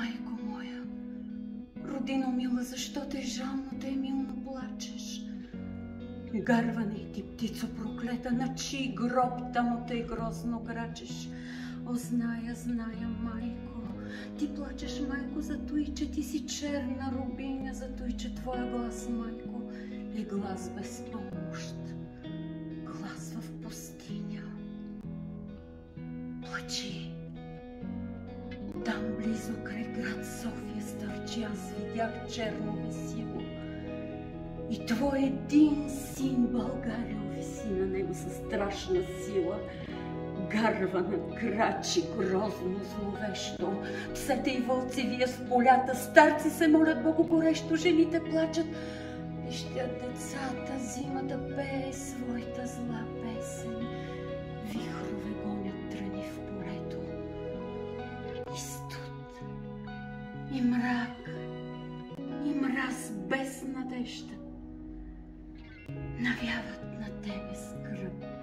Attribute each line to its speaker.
Speaker 1: Майко моя, родино мила, защо те жално, те милно плачеш? Гарвани ти, птицо проклета, на чий гроб тамо тъй грозно крачеш? О, зная, зная, майко, ти плачеш, майко, за той, че ти си черна рубиня, за той, че твоя глас, майко, е глас без помощ, глас в пустиня. Плачи. Там близо край град София стърчи, аз видях черно месило. И твой един син, България, виси на него със страшна сила. Гарвана крачи грозно, зловещо. Псете и вълци вия с полята, старци се молят Богу горещо, жените плачат. Пищят децата, зимата пее своята зла песен. Вихрове гонят тръни в полето. И студ, и мрак, и мраз без надежда навяват на тебе скръб.